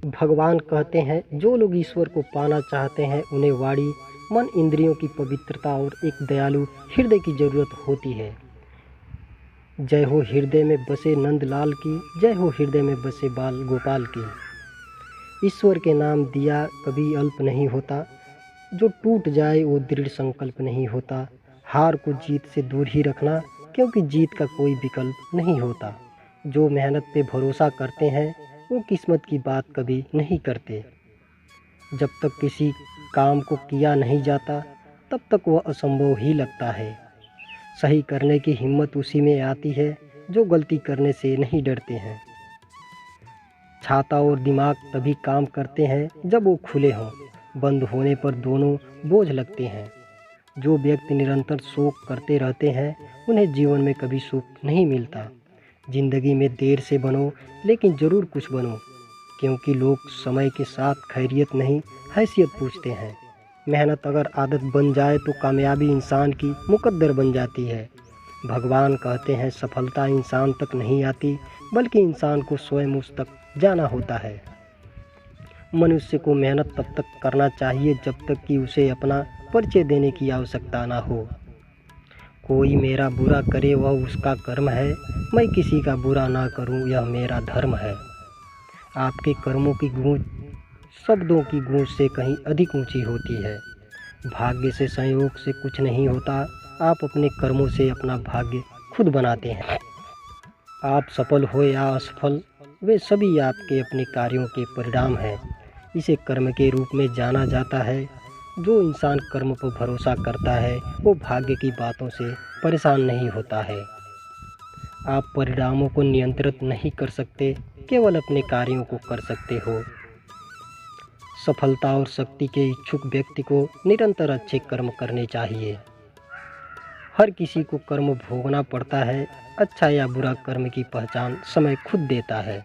भगवान कहते हैं, जो लोग ईश्वर को पाना चाहते हैं उन्हें वाणी, मन, इंद्रियों की पवित्रता और एक दयालु हृदय की ज़रूरत होती है। जय हो हृदय में बसे नंदलाल की, जय हो हृदय में बसे बाल गोपाल की। ईश्वर के नाम दिया कभी अल्प नहीं होता, जो टूट जाए वो दृढ़ संकल्प नहीं होता। हार को जीत से दूर ही रखना, क्योंकि जीत का कोई विकल्प नहीं होता। जो मेहनत पे भरोसा करते हैं वो किस्मत की बात कभी नहीं करते। जब तक किसी काम को किया नहीं जाता तब तक वह असंभव ही लगता है। सही करने की हिम्मत उसी में आती है जो गलती करने से नहीं डरते हैं। छाता और दिमाग तभी काम करते हैं जब वो खुले हों, बंद होने पर दोनों बोझ लगते हैं। जो व्यक्ति निरंतर शोक करते रहते हैं उन्हें जीवन में कभी सुख नहीं मिलता। ज़िंदगी में देर से बनो लेकिन ज़रूर कुछ बनो, क्योंकि लोग समय के साथ खैरियत नहीं हैसियत पूछते हैं। मेहनत अगर आदत बन जाए तो कामयाबी इंसान की मुकद्दर बन जाती है। भगवान कहते हैं, सफलता इंसान तक नहीं आती बल्कि इंसान को स्वयं उस तक जाना होता है। मनुष्य को मेहनत तब तक करना चाहिए जब तक कि उसे अपना परिचय देने की आवश्यकता ना हो। कोई मेरा बुरा करे वह उसका कर्म है, मैं किसी का बुरा ना करूं यह मेरा धर्म है। आपके कर्मों की गूंज शब्दों की गूंज से कहीं अधिक ऊंची होती है। भाग्य से संयोग से कुछ नहीं होता, आप अपने कर्मों से अपना भाग्य खुद बनाते हैं। आप सफल हो या असफल, वे सभी आपके अपने कार्यों के परिणाम हैं। इसे कर्म के रूप में जाना जाता है। जो इंसान कर्म पर भरोसा करता है वो भाग्य की बातों से परेशान नहीं होता है। आप परिणामों को नियंत्रित नहीं कर सकते, केवल अपने कार्यों को कर सकते हो। सफलता और शक्ति के इच्छुक व्यक्ति को निरंतर अच्छे कर्म करने चाहिए। हर किसी को कर्म भोगना पड़ता है, अच्छा या बुरा कर्म की पहचान समय खुद देता है।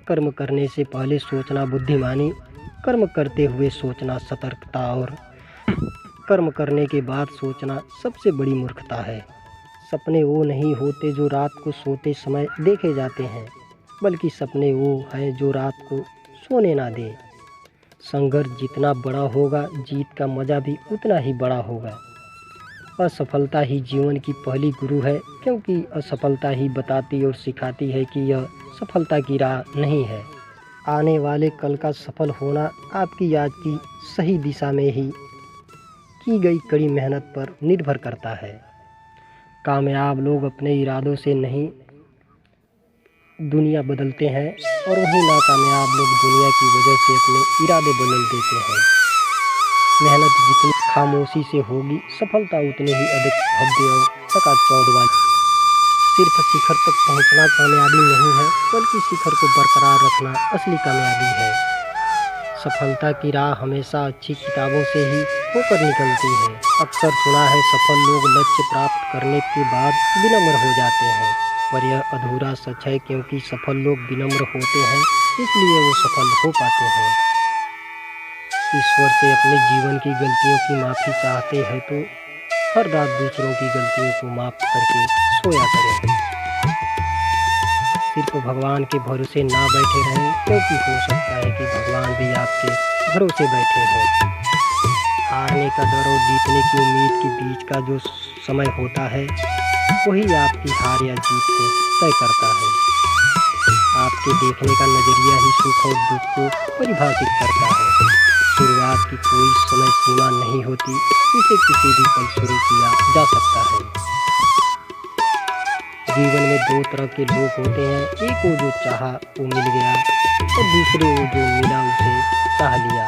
कर्म करने से पहले सोचना बुद्धिमानी, कर्म करते हुए सोचना सतर्कता और कर्म करने के बाद सोचना सबसे बड़ी मूर्खता है। सपने वो नहीं होते जो रात को सोते समय देखे जाते हैं, बल्कि सपने वो हैं जो रात को सोने ना दें। संघर्ष जितना बड़ा होगा जीत का मज़ा भी उतना ही बड़ा होगा। असफलता ही जीवन की पहली गुरु है, क्योंकि असफलता ही बताती और सिखाती है कि यह सफलता की राह नहीं है। आने वाले कल का सफल होना आपकी आज की सही दिशा में ही की गई कड़ी मेहनत पर निर्भर करता है। कामयाब लोग अपने इरादों से नहीं दुनिया बदलते हैं, और वहीं नाकामयाब लोग दुनिया की वजह से अपने इरादे बदल देते हैं। मेहनत जितनी खामोशी से होगी, सफलता उतनी ही अधिक भव्य और चकाचौंध वाली। सिर्फ शिखर तक पहुंचना कामयाबी नहीं है, बल्कि शिखर को बरकरार रखना असली कामयाबी है। सफलता की राह हमेशा अच्छी किताबों से ही होकर निकलती है। अक्सर सुना है, सफल लोग लक्ष्य प्राप्त करने के बाद विनम्र हो जाते हैं, पर यह अधूरा सच है, क्योंकि सफल लोग विनम्र होते हैं इसलिए वो सफल हो पाते हैं। ईश्वर से अपने जीवन की गलतियों की माफ़ी चाहते हैं तो हर रात दूसरों की गलतियों को माफ़ करके सोया करें। सिर्फ भगवान के भरोसे ना बैठे रहें, क्योंकि हो सकता है कि भगवान भी आपके भरोसे बैठे हों। हारने का डर और जीतने की उम्मीद के बीच का जो समय होता है वही आपकी हार या जीत को तय करता है। आपके देखने का नज़रिया ही सुख और दुख को परिभाषित करता है। शुरुआत की कोई समय सीमा नहीं होती, इसे किसी भी पल शुरू किया जा सकता है। जीवन में दो तरह के लोग होते हैं, एक वो जो चाहा वो मिल गया, और दूसरे वो जो मिला उसे चाह लिया।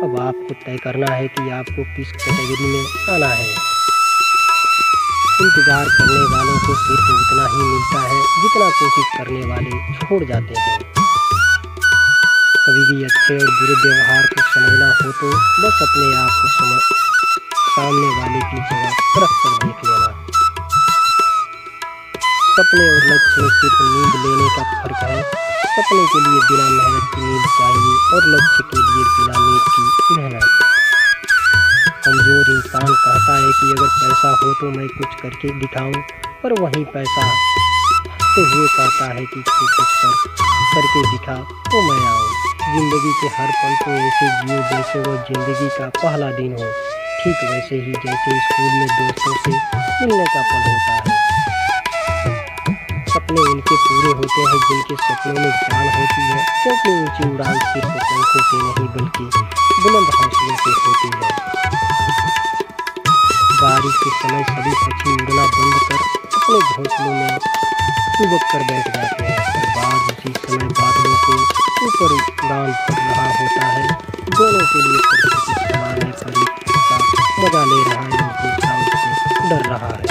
अब आपको तय करना है कि आपको किस कैटेगरी में आना है। इंतज़ार करने वालों को सिर्फ उतना ही मिलता है जितना कोशिश करने वाले छोड़ जाते हैं। कभी भी अच्छे और बुरे व्यवहार को समझना हो तो बस अपने आप को सामने वाले की जगह रख कर देख लेना। सपने और लक्ष्य में सिर्फ नींद लेने का फर्क है। सपने के लिए बिना मेहनत की नींद चाहिए, और लक्ष्य के लिए बिना नींद की मेहनत। कमज़ोर इंसान कहता है कि अगर पैसा हो तो मैं कुछ करके दिखाऊं, पर वहीं पैसा हंसते हुए कहता है कि तू कुछ करके दिखा तो मैं आऊँ। जिंदगी के हर पल को ऐसे जियो जैसे वो जिंदगी का पहला दिन हो। ठीक वैसे ही जैसे स्कूल में दोस्तों से मिलने का पल होता है। सपने उनके पूरे होते हैं जिनके सपनों में जान होती है, क्योंकि ऊंची उड़ान सिर्फ पंखों से नहीं बल्कि बुलंद हौसलों से होती है। बारिश के समय सभी पक्षी उड़ना बंद कर अपने घोंसलों में चुबक कर बैठ जाते हैं और बाज उसी समय बादलों के ऊपर उड़ान भर रहा होता है। दोनों के लिए प्रकृति समान है, पर एक का मजा ले रहा है और दूसरा उससे डर रहा है।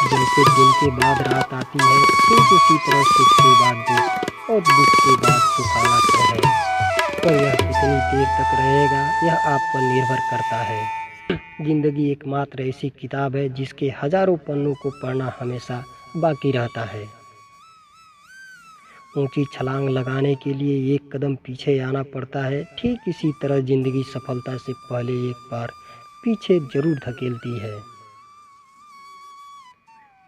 जैसे दिन के बाद रात आती है, ठीक उसी तरह सुख के बाद दुख और दुख के बाद सुख आना है। पर यह कितनी देर तक रहेगा, यह आप पर निर्भर करता है। जिंदगी एकमात्र ऐसी किताब है जिसके हजारों पन्नों को पढ़ना हमेशा बाकी रहता है। ऊंची छलांग लगाने के लिए एक कदम पीछे आना पड़ता है। ठीक इसी तरह जिंदगी सफलता से पहले एक बार पीछे जरूर धकेलती है।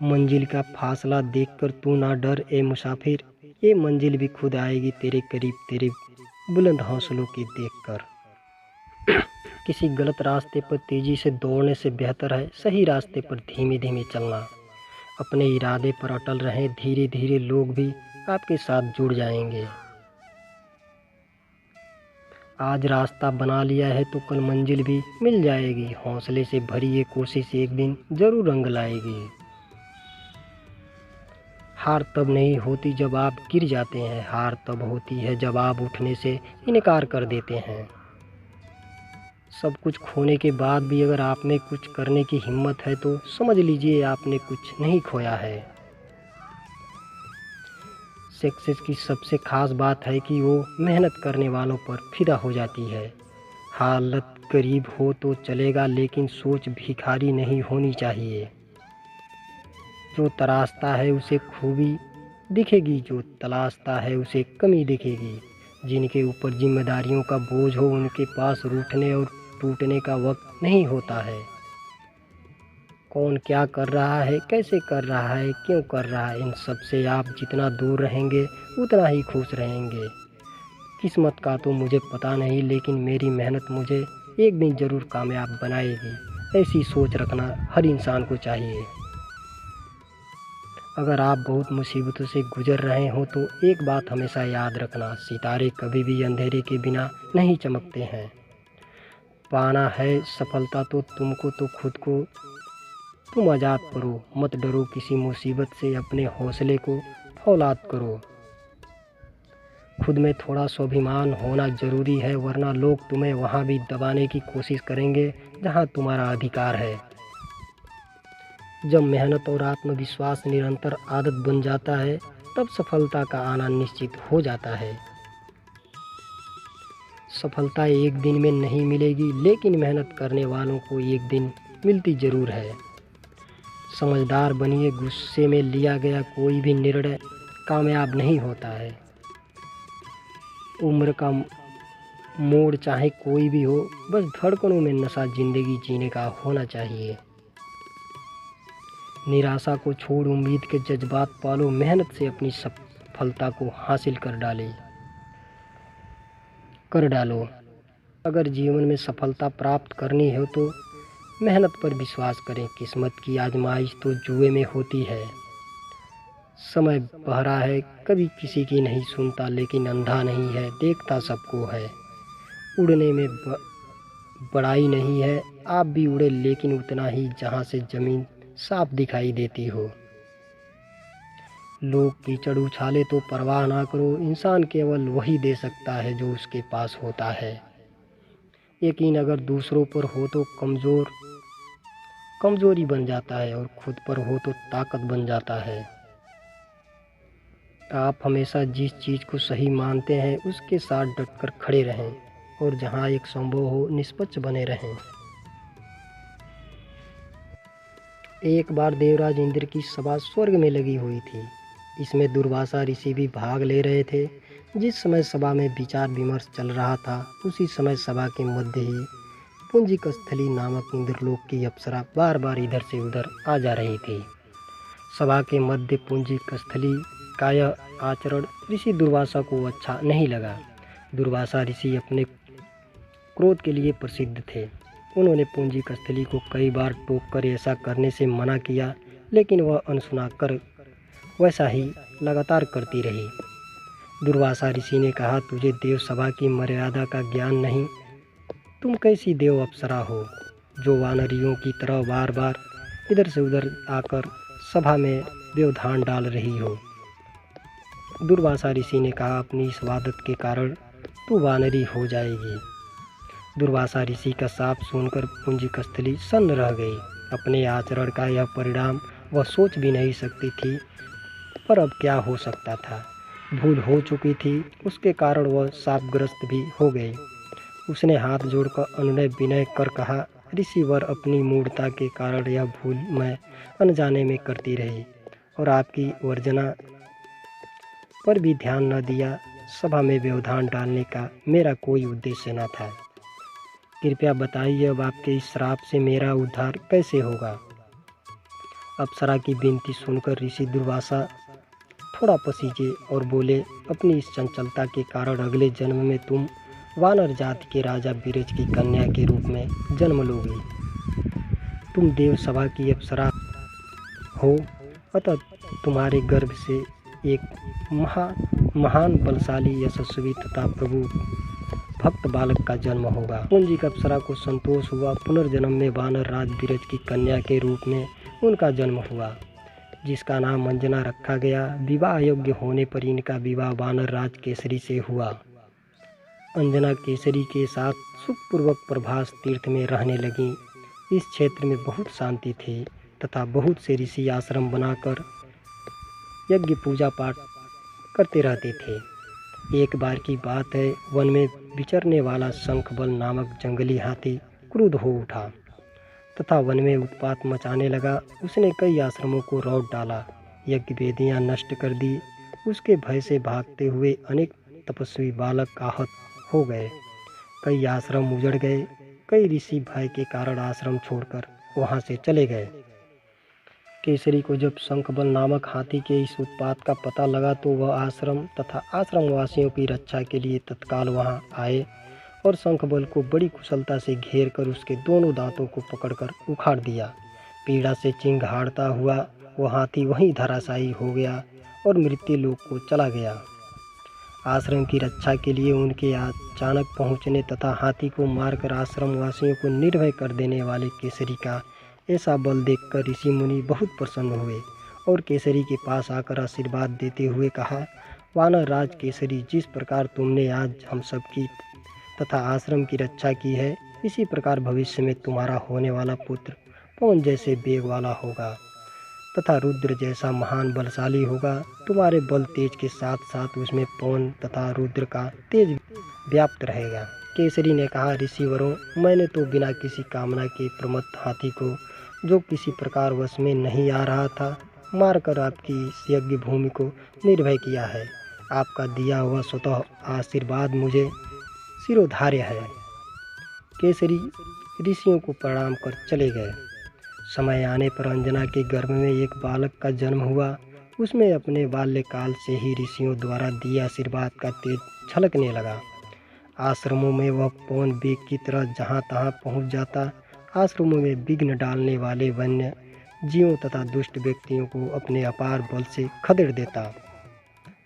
मंजिल का फासला देखकर तू ना डर ए मुसाफिर, ये मंजिल भी खुद आएगी तेरे करीब तेरे बुलंद हौसलों के देखकर। किसी गलत रास्ते पर तेजी से दौड़ने से बेहतर है सही रास्ते पर धीमे धीमे चलना। अपने इरादे पर अटल रहें, धीरे धीरे लोग भी आपके साथ जुड़ जाएंगे। आज रास्ता बना लिया है तो कल मंजिल भी मिल जाएगी। हौसले से भरी ये कोशिश एक दिन जरूर रंग लाएगी। हार तब नहीं होती जब आप गिर जाते हैं, हार तब होती है जब आप उठने से इनकार कर देते हैं। सब कुछ खोने के बाद भी अगर आप में कुछ करने की हिम्मत है तो समझ लीजिए आपने कुछ नहीं खोया है। सक्सेस की सबसे खास बात है कि वो मेहनत करने वालों पर फिदा हो जाती है। हालत गरीब हो तो चलेगा, लेकिन सोच भिखारी नहीं होनी चाहिए। जो तराशता है उसे खूबी दिखेगी, जो तलाशता है उसे कमी दिखेगी। जिनके ऊपर जिम्मेदारियों का बोझ हो उनके पास रूठने और टूटने का वक्त नहीं होता है। कौन क्या कर रहा है, कैसे कर रहा है, क्यों कर रहा है, इन सब से आप जितना दूर रहेंगे उतना ही खुश रहेंगे। किस्मत का तो मुझे पता नहीं, लेकिन मेरी मेहनत मुझे एक दिन ज़रूर कामयाब बनाएगी। ऐसी सोच रखना हर इंसान को चाहिए। अगर आप बहुत मुसीबतों से गुजर रहे हो तो एक बात हमेशा याद रखना, सितारे कभी भी अंधेरे के बिना नहीं चमकते हैं। पाना है सफलता तो तुमको तो खुद को तुम आज़ाद करो। मत डरो किसी मुसीबत से, अपने हौसले को फौलाद करो। खुद में थोड़ा स्वाभिमान होना ज़रूरी है, वरना लोग तुम्हें वहाँ भी दबाने की कोशिश करेंगे जहाँ तुम्हारा अधिकार है। जब मेहनत और आत्मविश्वास निरंतर आदत बन जाता है तब सफलता का आना निश्चित हो जाता है। सफलता एक दिन में नहीं मिलेगी, लेकिन मेहनत करने वालों को एक दिन मिलती ज़रूर है। समझदार बनिए, गुस्से में लिया गया कोई भी निर्णय कामयाब नहीं होता है। उम्र का मोड़ चाहे कोई भी हो, बस धड़कनों में नशा ज़िंदगी जीने का होना चाहिए। निराशा को छोड़ उम्मीद के जज्बात पालो, मेहनत से अपनी सफलता को हासिल कर डालो। अगर जीवन में सफलता प्राप्त करनी हो तो मेहनत पर विश्वास करें। किस्मत की आजमाइश तो जुए में होती है। समय बहरा है, कभी किसी की नहीं सुनता, लेकिन अंधा नहीं है, देखता सबको है। उड़ने में बड़ाई नहीं है, आप भी उड़े लेकिन उतना ही जहाँ से ज़मीन साफ दिखाई देती हो। लोग कीचड़ उछाले तो परवाह ना करो, इंसान केवल वही दे सकता है जो उसके पास होता है। यकीन अगर दूसरों पर हो तो कमज़ोरी बन जाता है, और खुद पर हो तो ताकत बन जाता है। आप हमेशा जिस चीज़ को सही मानते हैं उसके साथ डटकर खड़े रहें, और जहाँ एक संभव हो निष्पक्ष बने रहें। एक बार देवराज इंद्र की सभा स्वर्ग में लगी हुई थी। इसमें दुर्वासा ऋषि भी भाग ले रहे थे। जिस समय सभा में विचार विमर्श चल रहा था, उसी समय सभा के मध्य ही पुंजिक स्थली नामक इंद्रलोक की अप्सरा बार बार इधर से उधर आ जा रही थी। सभा के मध्य पुंजिक स्थली का यह आचरण ऋषि दुर्वासा को अच्छा नहीं लगा। दुर्वासा ऋषि अपने क्रोध के लिए प्रसिद्ध थे। उन्होंने पूंजी कस्थली को कई बार टोककर ऐसा करने से मना किया, लेकिन वह अनसुना कर वैसा ही लगातार करती रही। दुर्वासा ऋषि ने कहा, तुझे देव सभा की मर्यादा का ज्ञान नहीं। तुम कैसी देव अप्सरा हो जो वानरियों की तरह बार बार इधर से उधर आकर सभा में व्यवधान डाल रही हो। दुर्वासा ऋषि ने कहा, अपनी इस आदत के कारण तू वानरी हो जाएगी। दुर्वासा ऋषि का शाप सुनकर पूंजी कस्थली सन्न रह गई। अपने आचरण का यह परिणाम वह सोच भी नहीं सकती थी, पर अब क्या हो सकता था। भूल हो चुकी थी, उसके कारण वह शापग्रस्त भी हो गई। उसने हाथ जोड़कर अनुनय विनय कर कहा, ऋषिवर, अपनी मूढ़ता के कारण यह भूल मैं अनजाने में करती रही और आपकी वर्जना पर भी ध्यान न दिया। सभा में व्यवधान डालने का मेरा कोई उद्देश्य न था। कृपया बताइए, अब आपके इस श्राप से मेरा उद्धार कैसे होगा। अप्सरा की विनती सुनकर ऋषि दुर्वासा थोड़ा पसीजे और बोले, अपनी इस चंचलता के कारण अगले जन्म में तुम वानर जाति के राजा विरज की कन्या के रूप में जन्म लोगी। तुम देव सभा की अप्सरा हो, अतः तुम्हारे गर्भ से एक महान बलशाली यशस्वी तथा प्रभु भक्त बालक का जन्म होगा। पूंजी अप्सरा को संतोष हुआ। पुनर्जन्म में वानर राज विरज की कन्या के रूप में उनका जन्म हुआ, जिसका नाम अंजना रखा गया। विवाह योग्य होने पर इनका विवाह वानर राज केसरी से हुआ। अंजना केसरी के साथ सुखपूर्वक प्रभास तीर्थ में रहने लगी। इस क्षेत्र में बहुत शांति थी तथा बहुत से ऋषि आश्रम बनाकर यज्ञ पूजा पाठ करते रहते थे। एक बार की बात है, वन में विचरने वाला शंखबल नामक जंगली हाथी क्रुद्ध हो उठा तथा वन में उत्पात मचाने लगा। उसने कई आश्रमों को रौंद डाला, यज्ञ वेदियां नष्ट कर दी। उसके भय से भागते हुए अनेक तपस्वी बालक आहत हो गए। कई आश्रम उजड़ गए। कई ऋषि भय के कारण आश्रम छोड़कर वहां से चले गए। केसरी को जब शंखबल नामक हाथी के इस उत्पात का पता लगा तो वह आश्रम तथा आश्रम वासियों की रक्षा के लिए तत्काल वहां आए और शंखबल को बड़ी कुशलता से घेर कर उसके दोनों दांतों को पकड़कर उखाड़ दिया। पीड़ा से चिंघाड़ता हुआ वह हाथी वहीं धराशायी हो गया और मृत्यु लोक को चला गया। आश्रम की रक्षा के लिए उनके अचानक पहुंचने तथा हाथी को मारकर आश्रम वासियों को निर्भय कर देने वाले केसरी का ऐसा बल देखकर ऋषि मुनि बहुत प्रसन्न हुए और केसरी के पास आकर आशीर्वाद देते हुए कहा, वानर राज केसरी, जिस प्रकार तुमने आज हम सब की तथा आश्रम की रक्षा की है, इसी प्रकार भविष्य में तुम्हारा होने वाला पुत्र पवन जैसे वेग वाला होगा तथा रुद्र जैसा महान बलशाली होगा। तुम्हारे बल तेज के साथ साथ उसमें पवन तथा रुद्र का तेज व्याप्त रहेगा। केसरी ने कहा, ऋषिवरों, मैंने तो बिना किसी कामना के प्रमत्त हाथी को, जो किसी प्रकार वश में नहीं आ रहा था, मारकर आपकी इस यज्ञ भूमि को निर्भय किया है। आपका दिया हुआ स्वतः आशीर्वाद मुझे शिरोधार्य है। केसरी ऋषियों को प्रणाम कर चले गए। समय आने पर अंजना के गर्भ में एक बालक का जन्म हुआ। उसमें अपने बाल्यकाल से ही ऋषियों द्वारा दिए आशीर्वाद का तेज झलकने लगा। आश्रमों में वह पवन वेग की तरह जहाँ तहाँ पहुँच जाता। आश्रमों में विघ्न डालने वाले वन्य जीवों तथा दुष्ट व्यक्तियों को अपने अपार बल से खदेड़ देता।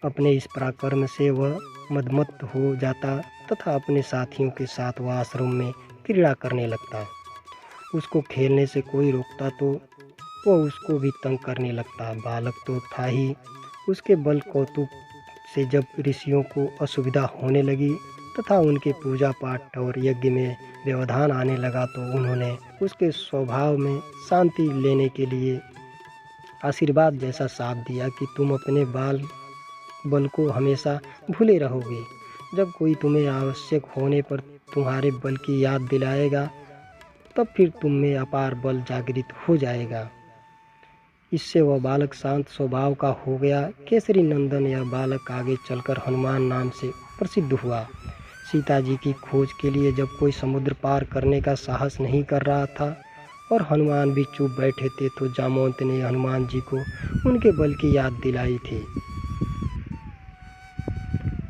अपने इस पराक्रम से वह मदमत्त हो जाता तथा अपने साथियों के साथ वह आश्रम में क्रीड़ा करने लगता। उसको खेलने से कोई रोकता तो वह उसको भी तंग करने लगता। बालक तो था ही, उसके बल कौतुक से जब ऋषियों को असुविधा होने लगी तथा उनके पूजा पाठ और यज्ञ में व्यवधान आने लगा तो उन्होंने उसके स्वभाव में शांति लेने के लिए आशीर्वाद जैसा साथ दिया कि तुम अपने बल को हमेशा भूले रहोगे। जब कोई तुम्हें आवश्यक होने पर तुम्हारे बल की याद दिलाएगा, तब फिर तुम में अपार बल जागृत हो जाएगा। इससे वह बालक शांत स्वभाव का हो गया। केसरी नंदन यह बालक आगे चलकर हनुमान नाम से प्रसिद्ध हुआ। सीता जी की खोज के लिए जब कोई समुद्र पार करने का साहस नहीं कर रहा था और हनुमान भी चुप बैठे थे तो जामवंत ने हनुमान जी को उनके बल की याद दिलाई थी।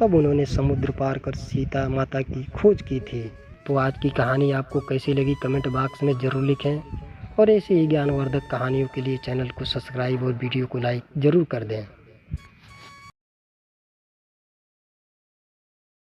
तब उन्होंने समुद्र पार कर सीता माता की खोज की थी। तो आज की कहानी आपको कैसी लगी कमेंट बॉक्स में ज़रूर लिखें और ऐसे ही ज्ञानवर्धक कहानियों के लिए चैनल को सब्सक्राइब और वीडियो को लाइक ज़रूर कर दें।